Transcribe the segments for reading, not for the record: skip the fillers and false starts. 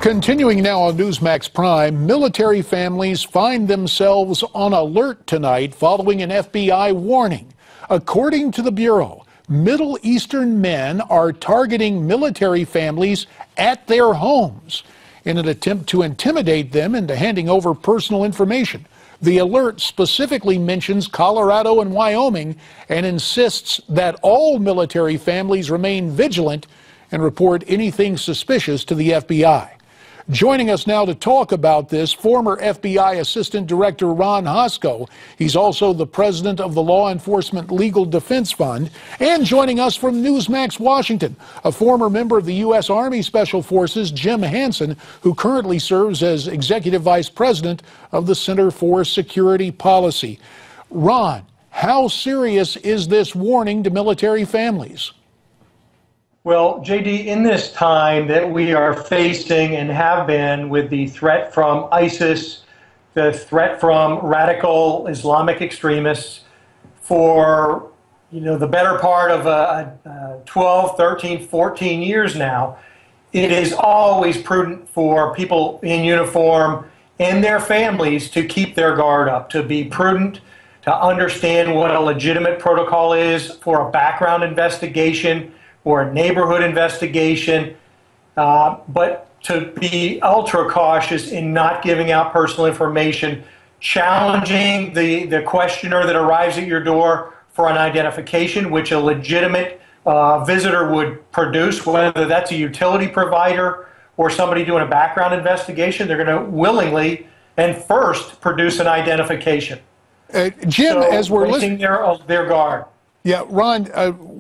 Continuing now on Newsmax Prime, military families find themselves on alert tonight following an FBI warning. According to the Bureau, Middle Eastern men are targeting military families at their homes in an attempt to intimidate them into handing over personal information. The alert specifically mentions Colorado and Wyoming and insists that all military families remain vigilant and report anything suspicious to the FBI. Joining us now to talk about this, former FBI Assistant Director Ron Hosko. He's also the president of the Law Enforcement Legal Defense Fund. And joining us from Newsmax, Washington, a former member of the U.S. Army Special Forces, Jim Hansen, who currently serves as Executive Vice President of the Center for Security Policy. Ron, how serious is this warning to military families? Well, JD, in this time that we are facing and have been with the threat from ISIS, the threat from radical Islamic extremists for, the better part of 12, 13, 14 years now, it is always prudent for people in uniform and their families to keep their guard up, to be prudent, to understand what a legitimate protocol is for a background investigation or a neighborhood investigation, but to be ultra cautious in not giving out personal information, challenging the questioner that arrives at your door for an identification, which a legitimate visitor would produce, whether that's a utility provider or somebody doing a background investigation. They're going to willingly and first produce an identification. Jim, so as we're listening, their guard. Yeah, Ron,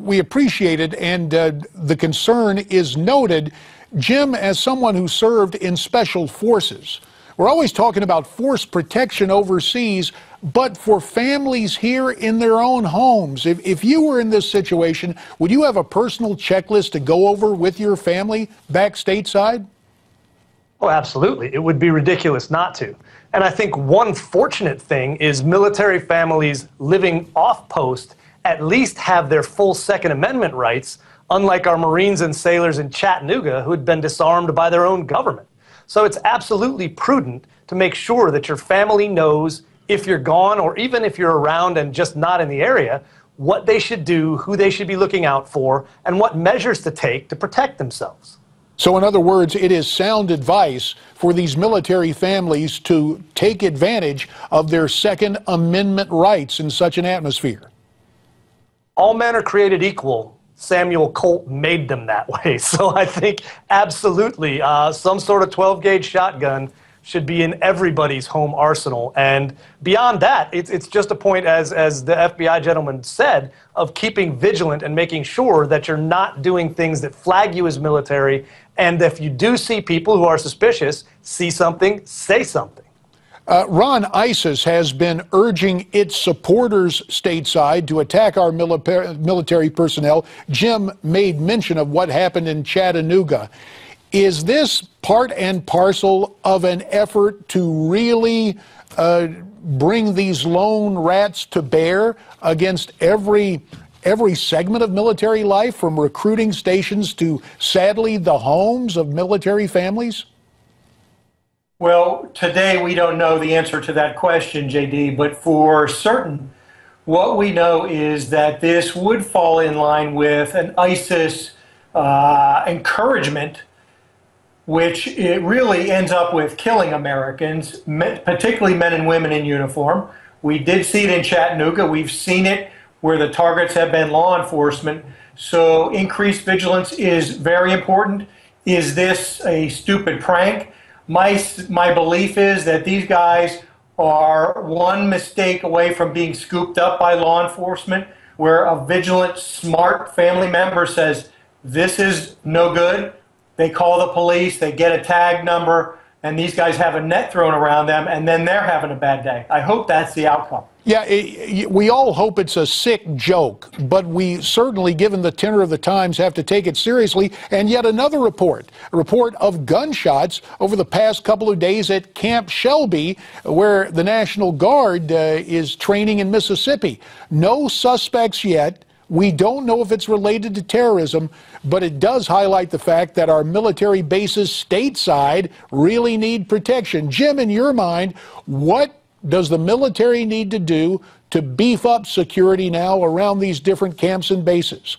we appreciate it, and the concern is noted. Jim, as someone who served in special forces, we're always talking about force protection overseas, but for families here in their own homes, if you were in this situation, would you have a personal checklist to go over with your family back stateside? Oh, absolutely. It would be ridiculous not to. And I think one fortunate thing is military families living off post at least have their full Second Amendment rights, unlike our Marines and sailors in Chattanooga who had been disarmed by their own government. So it's absolutely prudent to make sure that your family knows if you're gone or even if you're around and just not in the area, what they should do, who they should be looking out for, and what measures to take to protect themselves. So in other words, it is sound advice for these military families to take advantage of their Second Amendment rights in such an atmosphere. All men are created equal. Samuel Colt made them that way. So I think absolutely some sort of 12-gauge shotgun should be in everybody's home arsenal. And beyond that, it's just a point, as the FBI gentleman said, of keeping vigilant and making sure that you're not doing things that flag you as military. And if you do see people who are suspicious, see something, say something. Ron, ISIS has been urging its supporters stateside to attack our military personnel. Jim made mention of what happened in Chattanooga. Is this part and parcel of an effort to really bring these lone rats to bear against every segment of military life, from recruiting stations to, sadly, the homes of military families? Well, today we don't know the answer to that question, JD, but for certain, what we know is that this would fall in line with an ISIS encouragement, which it really ends up with killing Americans, particularly men and women in uniform. We did see it in Chattanooga. We've seen it where the targets have been law enforcement. So increased vigilance is very important. Is this a stupid prank? My belief is that these guys are one mistake away from being scooped up by law enforcement, where a vigilant, smart family member says, this is no good. They call the police, they get a tag number, and these guys have a net thrown around them, and then they're having a bad day. I hope that's the outcome. Yeah, we all hope it's a sick joke, but we certainly, given the tenor of the times, have to take it seriously. And yet another report, a report of gunshots over the past couple of days at Camp Shelby, where the National Guard is training in Mississippi. No suspects yet, We don't know if it's related to terrorism, but it does highlight the fact that our military bases stateside really need protection. Jim, in your mind, what does the military need to do to beef up security now around these different camps and bases?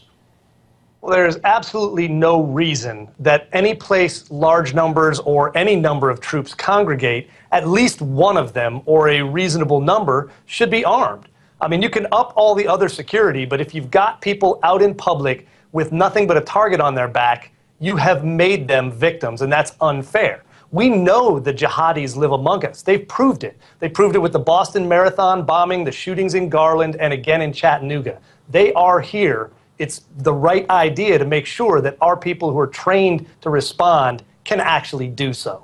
Well, there's absolutely no reason that any place large numbers or any number of troops congregate, at least one of them or a reasonable number should be armed. I mean, you can up all the other security, but if you've got people out in public with nothing but a target on their back, you have made them victims, and that's unfair. We know the jihadis live among us. They've proved it. They proved it with the Boston Marathon bombing, the shootings in Garland, and again in Chattanooga. They are here. It's the right idea to make sure that our people who are trained to respond can actually do so.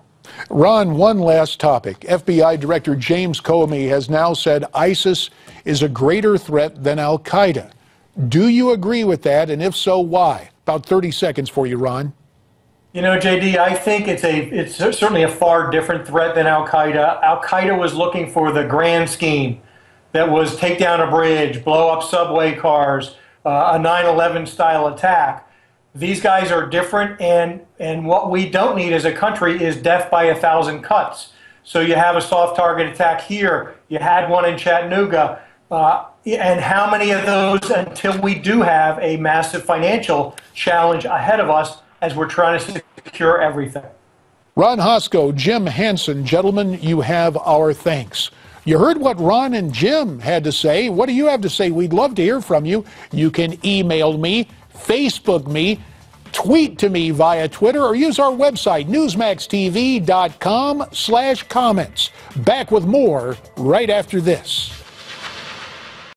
Ron, one last topic. FBI Director James Comey has now said ISIS is a greater threat than Al-Qaeda. Do you agree with that? And if so, why? About 30 seconds for you, Ron. You know, JD, I think it's certainly a far different threat than Al-Qaeda. Al-Qaeda was looking for the grand scheme that was take down a bridge, blow up subway cars, a 9/11 style attack. These guys are different, and what we don't need as a country is death by 1,000 cuts. So you have a soft target attack here. You had one in Chattanooga. And how many of those until we do have a massive financial challenge ahead of us as we're trying to secure everything? Ron Hosko, Jim Hansen, gentlemen, you have our thanks. You heard what Ron and Jim had to say. What do you have to say? We'd love to hear from you. You can email me, Facebook me, tweet to me via Twitter, or use our website, newsmaxtv.com/comments. Back with more right after this.